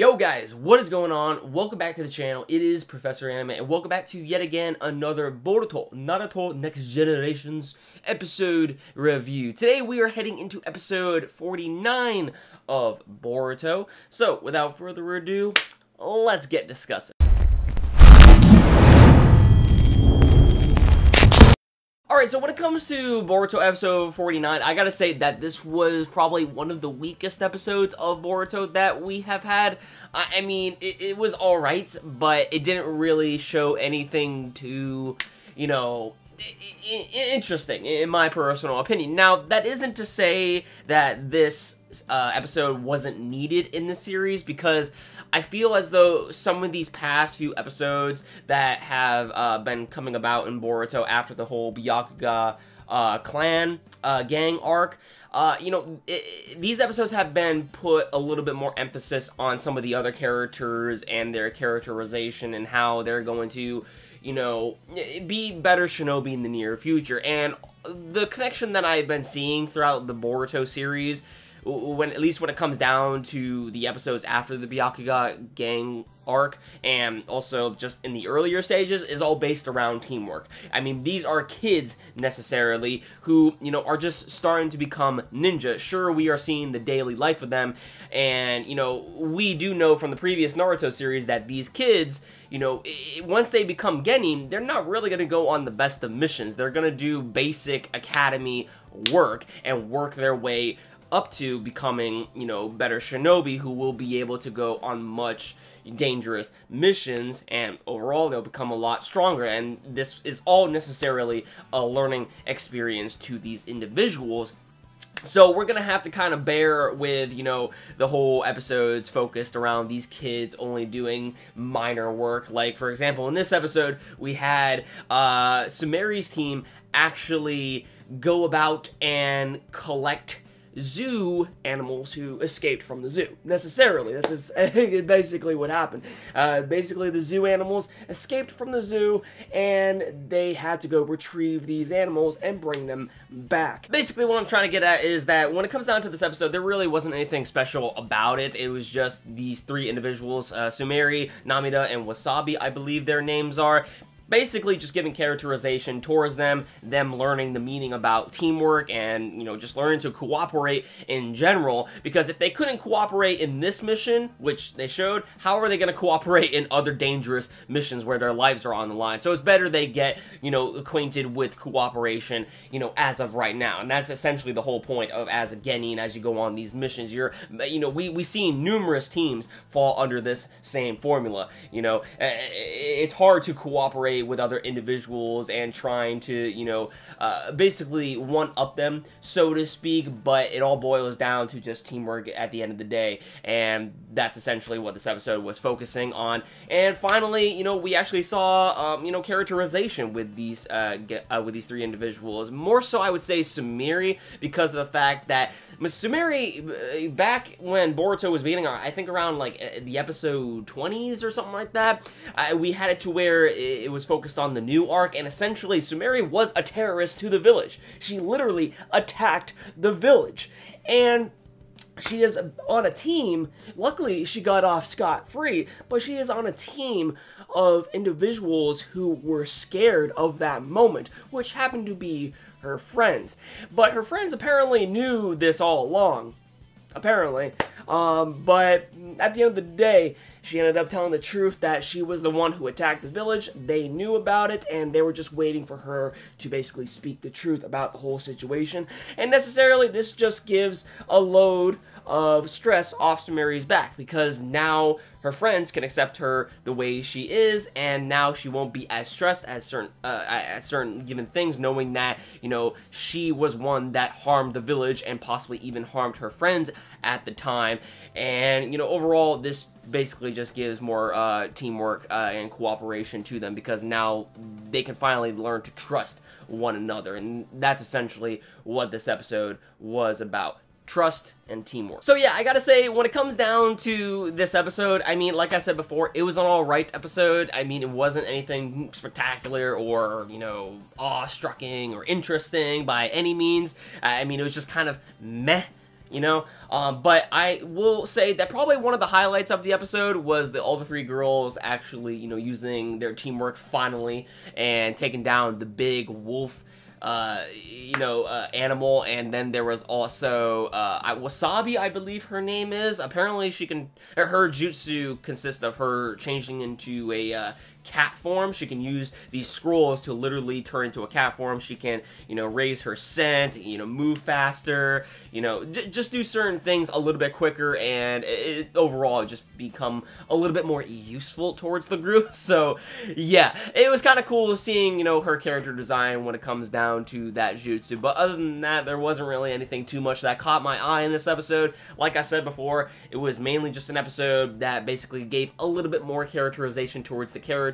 Yo guys, what is going on? Welcome back to the channel. It is Professor Anime, and welcome back to yet again another Boruto, Naruto Next Generations episode review. Today we are heading into episode 49 of Boruto. So, without further ado, let's get discussing. Alright, so when it comes to Boruto episode 49, I gotta say that this was probably one of the weakest episodes of Boruto that we have had. I mean, it was alright, but it didn't really show anything too, you know, interesting, in my personal opinion. Now, that isn't to say that this episode wasn't needed in the series, because I feel as though some of these past few episodes that have been coming about in Boruto after the whole Byakuya clan gang arc, you know, these episodes have been put a little bit more emphasis on some of the other characters and their characterization and how they're going to, you know, be better shinobi in the near future. And the connection that I've been seeing throughout the Boruto series, at least when it comes down to the episodes after the Byakuya gang arc, and also just in the earlier stages, is all based around teamwork. I mean, these are kids, necessarily, who, you know, are just starting to become ninja. Sure, we are seeing the daily life of them, and, you know, we do know from the previous Naruto series that these kids, you know, once they become genin, they're not really going to go on the best of missions. They're going to do basic academy work and work their way up to becoming, you know, better shinobi who will be able to go on much dangerous missions, and overall they'll become a lot stronger. And this is all necessarily a learning experience to these individuals. So we're gonna have to kind of bear with, you know, the whole episodes focused around these kids only doing minor work. Like, for example, in this episode, we had Sumire's team actually go about and collect zoo animals who escaped from the zoo. Necessarily, this is basically what happened. Basically, the zoo animals escaped from the zoo, and they had to go retrieve these animals and bring them back. Basically, what I'm trying to get at is that when it comes down to this episode, there really wasn't anything special about it. It was just these three individuals, Sumire, Namida, and Wasabi, I believe their names are. Basically just giving characterization towards them learning the meaning about teamwork and, you know, just learning to cooperate in general, because if they couldn't cooperate in this mission, which they showed, how are they going to cooperate in other dangerous missions where their lives are on the line? So it's better they get, you know, acquainted with cooperation, you know, as of right now. And that's essentially the whole point of as a genin, as you go on these missions. You're, you know, we see numerous teams fall under this same formula. You know, it's hard to cooperate with other individuals and trying to, you know, basically one-up them, so to speak, but it all boils down to just teamwork at the end of the day, and that's essentially what this episode was focusing on. And finally, you know, we actually saw, you know, characterization with these three individuals. More so, I would say Sumire, because of the fact that Sumire, back when Boruto was beginning, I think around, like, the episode 20s or something like that, we had it to where it was focused on the new arc, and essentially Sumire was a terrorist to the village. She literally attacked the village, and she is on a team. Luckily, she got off scot-free, but she is on a team of individuals who were scared of that moment, which happened to be her friends. But her friends apparently knew this all along. Apparently. But at the end of the day, she ended up telling the truth that she was the one who attacked the village. They knew about it, and they were just waiting for her to basically speak the truth about the whole situation. And necessarily, this just gives a load of stress off Sumire's back, because now her friends can accept her the way she is, and now she won't be as stressed at certain given things, knowing that, you know, she was one that harmed the village and possibly even harmed her friends at the time. And, you know, overall, this basically just gives more teamwork and cooperation to them, because now they can finally learn to trust one another, and that's essentially what this episode was about. Trust and teamwork. So yeah, I gotta say, when it comes down to this episode, I mean, like I said before, it was an alright episode. I mean, it wasn't anything spectacular or, you know, awe-striking or interesting by any means. I mean, it was just kind of meh. you know? But I will say that probably one of the highlights of the episode was all the three girls actually, you know, using their teamwork finally and taking down the big wolf animal. And then there was also Wasabi, I believe her name is. Apparently she can, her jutsu consists of her changing into a cat form. She can use these scrolls to literally turn into a cat form. She can, you know, raise her scent, you know, move faster, you know, just do certain things a little bit quicker, and overall just become a little bit more useful towards the group. So yeah, it was kind of cool seeing, you know, her character design when it comes down to that jutsu. But other than that, there wasn't really anything too much that caught my eye in this episode. Like I said before, it was mainly just an episode that basically gave a little bit more characterization towards the characters,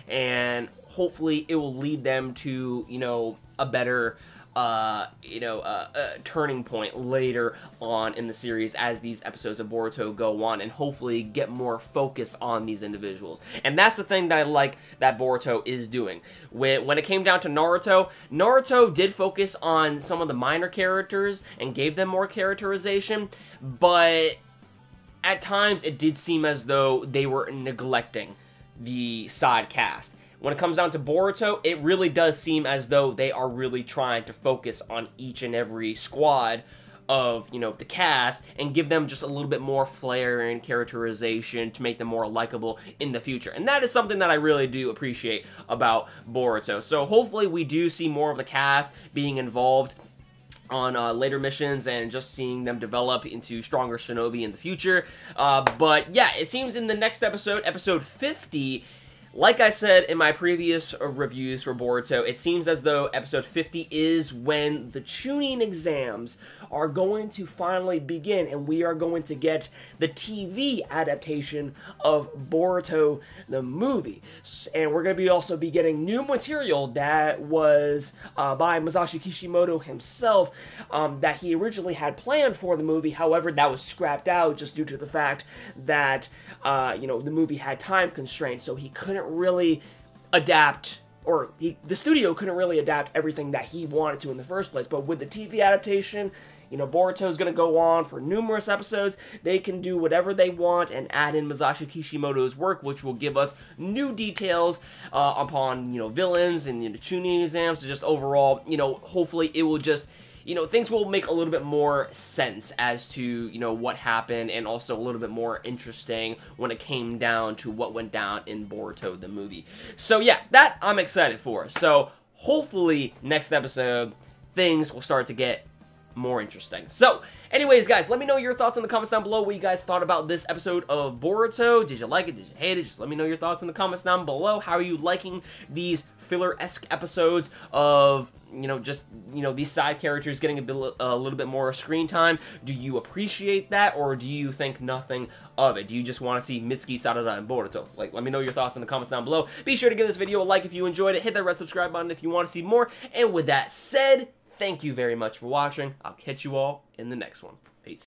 and hopefully it will lead them to, you know, a better turning point later on in the series as these episodes of Boruto go on, and hopefully get more focus on these individuals. And that's the thing that I like that Boruto is doing. When it came down to Naruto did focus on some of the minor characters and gave them more characterization, but at times it did seem as though they were neglecting the side cast. When it comes down to Boruto, it really does seem as though they are really trying to focus on each and every squad of, you know, the cast, and give them just a little bit more flair and characterization to make them more likable in the future. And that is something that I really do appreciate about Boruto. So hopefully we do see more of the cast being involved on later missions, and just seeing them develop into stronger shinobi in the future. But yeah, it seems in the next episode, episode 50, like I said in my previous reviews for Boruto, it seems as though episode 50 is when the Chunin exams are going to finally begin, and we are going to get the TV adaptation of Boruto the movie. And we're going to also be getting new material that was by Masashi Kishimoto himself, that he originally had planned for the movie. However, that was scrapped out just due to the fact that the movie had time constraints, so he couldn't really adapt, or the studio couldn't really adapt everything that he wanted to in the first place. But with the TV adaptation, you know, Boruto's going to go on for numerous episodes. They can do whatever they want and add in Masashi Kishimoto's work, which will give us new details upon, you know, villains and, you know, Chunin exams. So just overall, you know, hopefully it will just, you know, things will make a little bit more sense as to, you know, what happened, and also a little bit more interesting when it came down to what went down in Boruto the movie. So yeah, that I'm excited for. So hopefully next episode things will start to get more interesting. So anyways, guys, let me know your thoughts in the comments down below, what you guys thought about this episode of Boruto. Did you like it? Did you hate it? Just let me know your thoughts in the comments down below. How are you liking these filler-esque episodes of, you know, just, you know, these side characters getting a little bit more screen time? Do you appreciate that, or do you think nothing of it? Do you just want to see Mitsuki, Sarada, and Boruto? Like, let me know your thoughts in the comments down below. Be sure to give this video a like if you enjoyed it. Hit that red subscribe button if you want to see more. And with that said, thank you very much for watching. I'll catch you all in the next one.